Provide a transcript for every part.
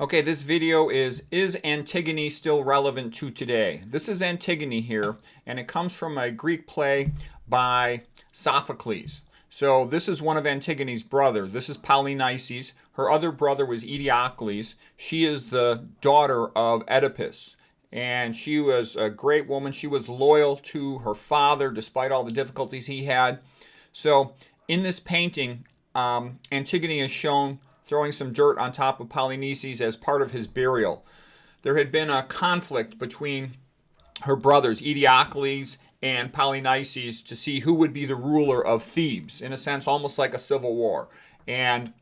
Okay, this video is Antigone still relevant to today? This is Antigone here, and it comes from a Greek play by Sophocles. So this is one of Antigone's brothers. This is Polynices. Her other brother was Eteocles. She is the daughter of Oedipus. And she was a great woman. She was loyal to her father despite all the difficulties he had. So in this painting, Antigone is shown throwing some dirt on top of Polynices as part of his burial. There had been a conflict between her brothers, Eteocles and Polynices, to see who would be the ruler of Thebes, in a sense, almost like a civil war. And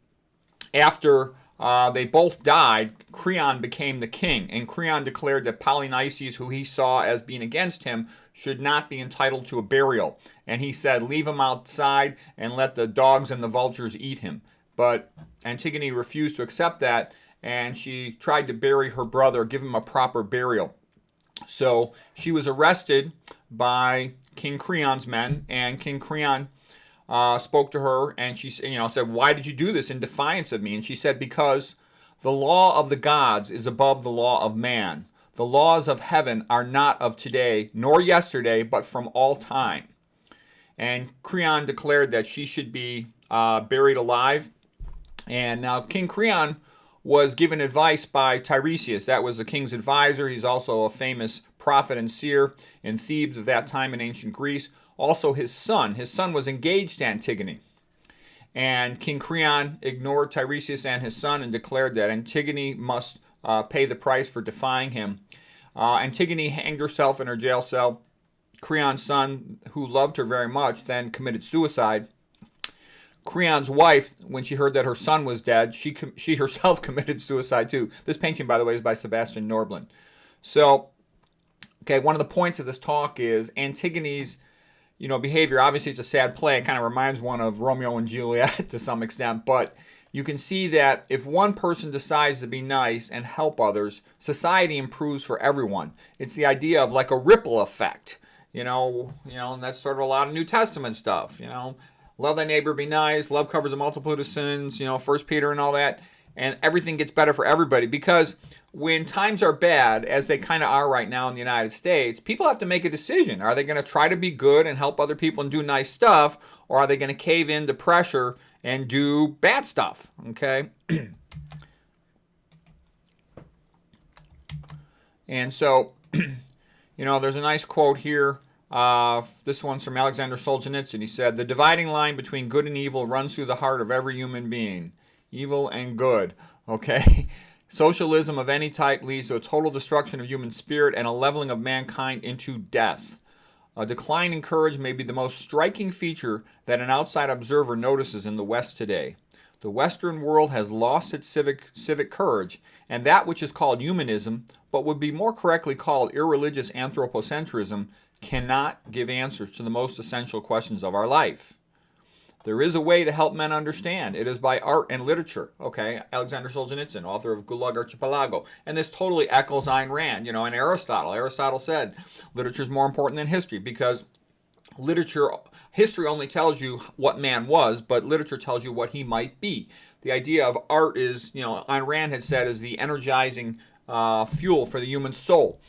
after they both died, Creon became the king, and Creon declared that Polynices, who he saw as being against him, should not be entitled to a burial. And he said, leave him outside and let the dogs and the vultures eat him. But Antigone refused to accept that, and she tried to bury her brother, give him a proper burial. So she was arrested by King Creon's men, and King Creon spoke to her, and she said, why did you do this in defiance of me? And she said, because the law of the gods is above the law of man. The laws of heaven are not of today, nor yesterday, but from all time. And Creon declared that she should be buried alive. And now King Creon was given advice by Tiresias. That was the king's advisor. He's also a famous prophet and seer in Thebes of that time in ancient Greece. Also his son was engaged to Antigone. And King Creon ignored Tiresias and his son and declared that Antigone must pay the price for defying him. Antigone hanged herself in her jail cell. Creon's son, who loved her very much, then committed suicide. Creon's wife, when she heard that her son was dead, she herself committed suicide too. This painting, by the way, is by Sebastian Norblin. So, okay, one of the points of this talk is Antigone's, behavior. Obviously, it's a sad play. It kind of reminds one of Romeo and Juliet to some extent, but you can see that if one person decides to be nice and help others, society improves for everyone. It's the idea of like a ripple effect. And that's sort of a lot of New Testament stuff. Love thy neighbor, be nice. Love covers a multitude of sins. First Peter and all that. And everything gets better for everybody, because when times are bad, as they kind of are right now in the United States, people have to make a decision. Are they going to try to be good and help other people and do nice stuff, or are they going to cave into pressure and do bad stuff? Okay. And so, there's a nice quote here. This one's from Alexander Solzhenitsyn. He said, the dividing line between good and evil runs through the heart of every human being. Evil and good. Okay? Socialism of any type leads to a total destruction of human spirit and a leveling of mankind into death. A decline in courage may be the most striking feature that an outside observer notices in the West today. The Western world has lost its civic courage, and that which is called humanism, but would be more correctly called irreligious anthropocentrism, cannot give answers to the most essential questions of our life. There is a way to help men understand. It is by art and literature. Okay, Alexander Solzhenitsyn, author of Gulag Archipelago. And this totally echoes Ayn Rand, and Aristotle. Aristotle said literature is more important than history, because history only tells you what man was, but literature tells you what he might be. The idea of art is, Ayn Rand had said, is the energizing fuel for the human soul.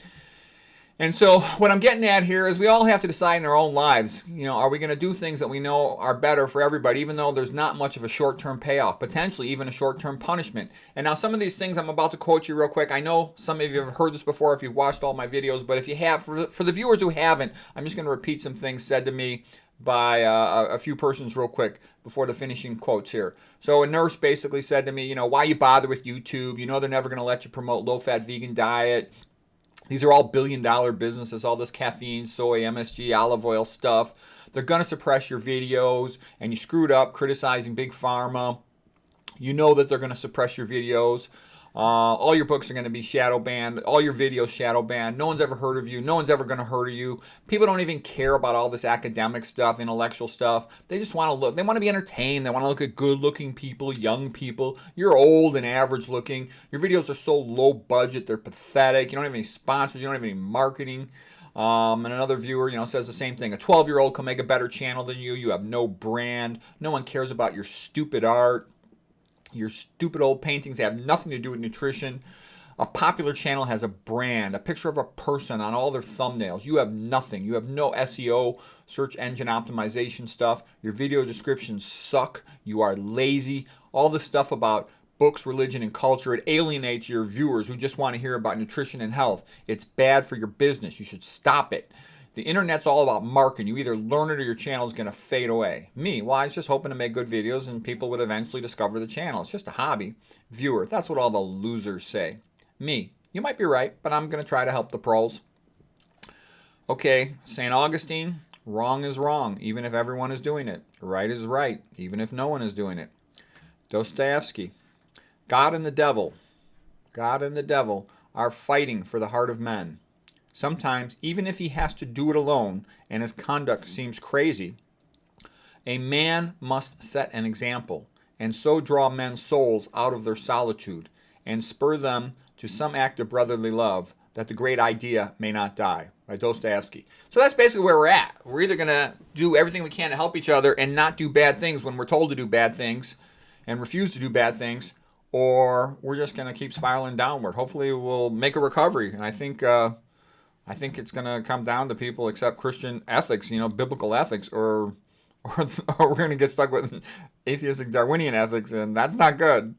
And so what I'm getting at here is we all have to decide in our own lives, are we going to do things that we know are better for everybody, even though there's not much of a short-term payoff, potentially even a short-term punishment. And now some of these things I'm about to quote you real quick. I know some of you have heard this before if you've watched all my videos, but if you have, for the viewers who haven't, I'm just going to repeat some things said to me by a few persons real quick before the finishing quotes here. So a nurse basically said to me, why you bother with YouTube? They're never going to let you promote low-fat vegan diet. These are all billion-dollar businesses, all this caffeine, soy, MSG, olive oil stuff. They're going to suppress your videos, and you screwed up criticizing Big Pharma. You know that they're going to suppress your videos. All your books are going to be shadow banned. All your videos shadow banned. No one's ever heard of you. No one's ever going to heard of you. People don't even care about all this academic stuff, intellectual stuff. They just want to look. They want to be entertained. They want to look at good-looking people, young people. You're old and average-looking. Your videos are so low budget. They're pathetic. You don't have any sponsors. You don't have any marketing. And another viewer, says the same thing. A 12-year-old can make a better channel than you. You have no brand. No one cares about your stupid art. Your stupid old paintings have nothing to do with nutrition. A popular channel has a brand, a picture of a person on all their thumbnails. You have nothing. You have no SEO, search engine optimization stuff. Your video descriptions suck. You are lazy. All this stuff about books, religion, and culture, it alienates your viewers who just want to hear about nutrition and health. It's bad for your business. You should stop it. The internet's all about marketing. You either learn it or your channel is going to fade away. Me, well, I was just hoping to make good videos and people would eventually discover the channel. It's just a hobby. Viewer, that's what all the losers say. Me, you might be right, but I'm going to try to help the pros. Okay, St. Augustine, wrong is wrong, even if everyone is doing it. Right is right, even if no one is doing it. Dostoevsky, God and the devil are fighting for the heart of men. Sometimes, even if he has to do it alone and his conduct seems crazy, a man must set an example and so draw men's souls out of their solitude and spur them to some act of brotherly love that the great idea may not die, by Dostoevsky. So that's basically where we're at. We're either going to do everything we can to help each other and not do bad things when we're told to do bad things and refuse to do bad things, or we're just going to keep spiraling downward. Hopefully we'll make a recovery, and I think it's going to come down to people accept Christian ethics, biblical ethics, or we're going to get stuck with atheistic Darwinian ethics, and that's not good.